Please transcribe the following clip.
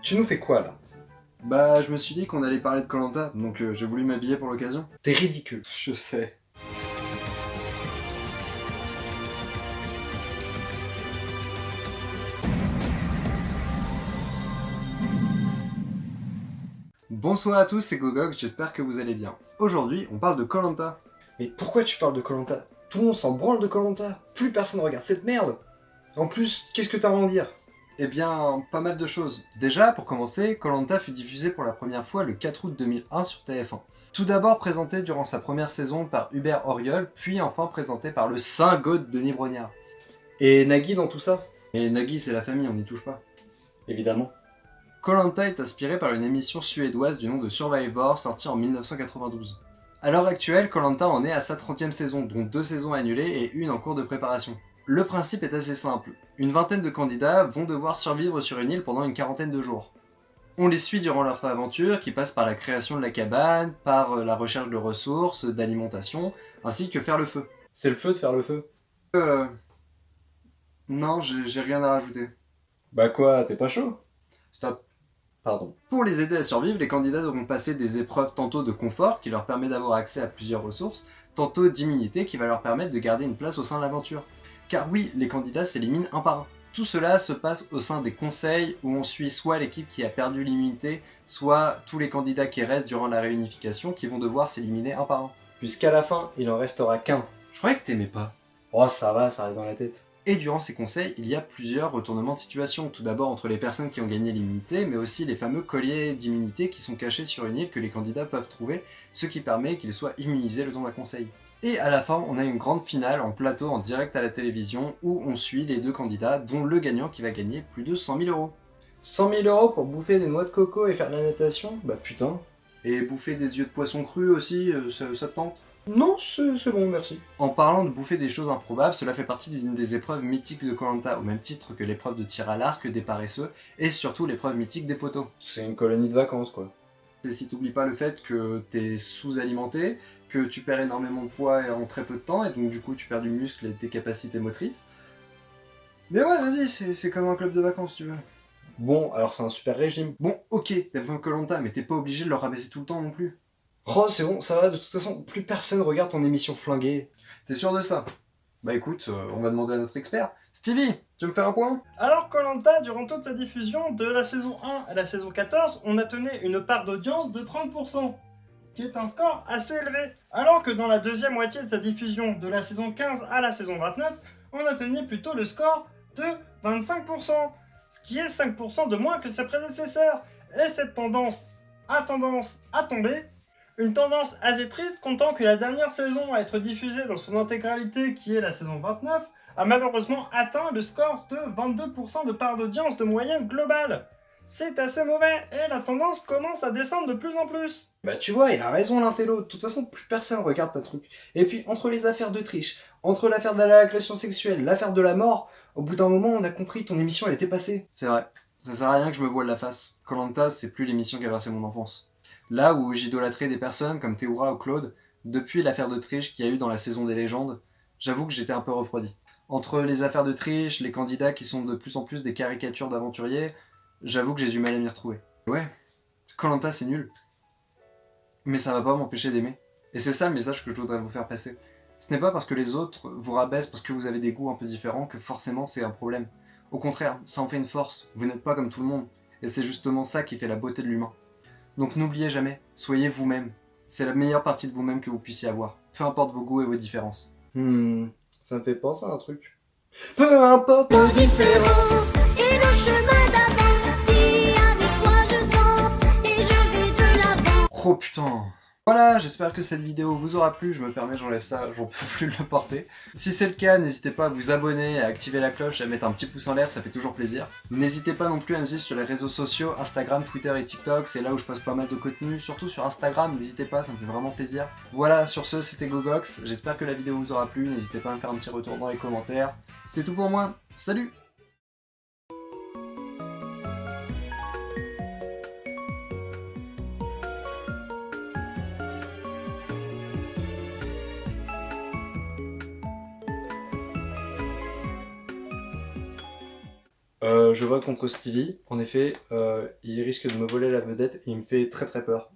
Tu nous fais quoi là? Bah, je me suis dit qu'on allait parler de koh, donc j'ai voulu m'habiller pour l'occasion. T'es ridicule. Je sais. Bonsoir à tous, c'est Gogok, j'espère que vous allez bien. Aujourd'hui, on parle de koh. Mais pourquoi tu parles de koh? Tout le monde s'en branle de koh. Plus personne regarde cette merde. En plus, qu'est-ce que t'as à en dire? Eh bien, pas mal de choses. Déjà, pour commencer, koh fut diffusé pour la première fois le 4 août 2001 sur TF1. Tout d'abord présenté durant sa première saison par Hubert Auriol, puis enfin présenté par le saint goth Denis Brognard. Et Nagui dans tout ça? Et Nagui, c'est la famille, on n'y touche pas. Évidemment. koh est inspiré par une émission suédoise du nom de Survivor, sortie en 1992. A l'heure actuelle, koh en est à sa 30e saison, dont 2 saisons annulées et une en cours de préparation. Le principe est assez simple. Une vingtaine de candidats vont devoir survivre sur une île pendant une quarantaine de jours. On les suit durant leur aventure, qui passe par la création de la cabane, par la recherche de ressources, d'alimentation, ainsi que faire le feu. C'est le feu de faire le feu. Non, j'ai rien à rajouter. Bah quoi, t'es pas chaud? Stop. Pardon. Pour les aider à survivre, les candidats devront passer des épreuves tantôt de confort, qui leur permet d'avoir accès à plusieurs ressources, tantôt d'immunité, qui va leur permettre de garder une place au sein de l'aventure. Car oui, les candidats s'éliminent un par un. Tout cela se passe au sein des conseils, où on suit soit l'équipe qui a perdu l'immunité, soit tous les candidats qui restent durant la réunification, qui vont devoir s'éliminer un par un. Puisqu'à la fin, il en restera qu'un. Je croyais que t'aimais pas. Oh ça va, ça reste dans la tête. Et durant ces conseils, il y a plusieurs retournements de situation. Tout d'abord entre les personnes qui ont gagné l'immunité, mais aussi les fameux colliers d'immunité qui sont cachés sur une île que les candidats peuvent trouver, ce qui permet qu'ils soient immunisés le temps d'un conseil. Et à la fin, on a une grande finale en plateau en direct à la télévision où on suit les deux candidats, dont le gagnant qui va gagner plus de 100 000 euros. 100 000 euros pour bouffer des noix de coco et faire de la natation? Bah putain. Et bouffer des yeux de poisson cru aussi, ça te tente? Non, c'est bon, merci. En parlant de bouffer des choses improbables, cela fait partie d'une des épreuves mythiques de koh, au même titre que l'épreuve de tir à l'arc des paresseux, et surtout l'épreuve mythique des poteaux. C'est une colonie de vacances quoi. Et si t'oublies pas le fait que t'es sous-alimenté, que tu perds énormément de poids en très peu de temps, et donc du coup tu perds du muscle et tes capacités motrices. Mais ouais, vas-y, c'est comme un club de vacances, tu veux. Bon, alors c'est un super régime. Bon, ok, t'aimes pas koh, mais t'es pas obligé de le rabaisser tout le temps non plus. Oh, c'est bon, ça va, de toute façon, plus personne regarde ton émission flinguée. T'es sûr de ça? Bah écoute, on va demander à notre expert. Stevie, tu veux me faire un point? Alors koh, durant toute sa diffusion, de la saison 1 à la saison 14, on a tenu une part d'audience de 30%, ce qui est un score assez élevé. Alors que dans la deuxième moitié de sa diffusion, de la saison 15 à la saison 29, on a tenu plutôt le score de 25%, ce qui est 5% de moins que ses prédécesseurs. Et cette tendance a tendance à tomber. Une tendance assez triste, comptant que la dernière saison à être diffusée dans son intégralité, qui est la saison 29, a malheureusement atteint le score de 22% de part d'audience de moyenne globale. C'est assez mauvais, et la tendance commence à descendre de plus en plus. Bah tu vois, il a raison l'intello, de toute façon plus personne regarde ta truc. Et puis entre les affaires de triche, entre l'affaire de l'agression sexuelle, l'affaire de la mort, au bout d'un moment on a compris, ton émission elle était passée. C'est vrai, ça sert à rien que je me voile la face. koh, c'est plus l'émission qui a versé mon enfance. Là où j'idolâtrais des personnes comme Théoura ou Claude, depuis l'affaire de triche qu'il y a eu dans la saison des légendes, j'avoue que j'étais un peu refroidi. Entre les affaires de triche, les candidats qui sont de plus en plus des caricatures d'aventuriers, j'avoue que j'ai du mal à m'y retrouver. Ouais, koh c'est nul. Mais ça va pas m'empêcher d'aimer. Et c'est ça le message que je voudrais vous faire passer. Ce n'est pas parce que les autres vous rabaissent parce que vous avez des goûts un peu différents que forcément c'est un problème. Au contraire, ça en fait une force, vous n'êtes pas comme tout le monde. Et c'est justement ça qui fait la beauté de l'humain. Donc n'oubliez jamais, soyez vous-même. C'est la meilleure partie de vous-même que vous puissiez avoir. Peu importe vos goûts et vos différences. Ça me fait penser à un truc. Peu importe Nos différences et le chemin d'avant. Si avec toi je danse et je vais de l'avant. Oh putain. Voilà, j'espère que cette vidéo vous aura plu, je me permets, j'enlève ça, j'en peux plus le porter. Si c'est le cas, n'hésitez pas à vous abonner, à activer la cloche, à mettre un petit pouce en l'air, ça fait toujours plaisir. N'hésitez pas non plus à me suivre sur les réseaux sociaux, Instagram, Twitter et TikTok, c'est là où je poste pas mal de contenu, surtout sur Instagram, n'hésitez pas, ça me fait vraiment plaisir. Voilà, sur ce, c'était Gogox, j'espère que la vidéo vous aura plu, n'hésitez pas à me faire un petit retour dans les commentaires. C'est tout pour moi, salut! Je vote contre Stevie. En effet, il risque de me voler la vedette et il me fait très très peur.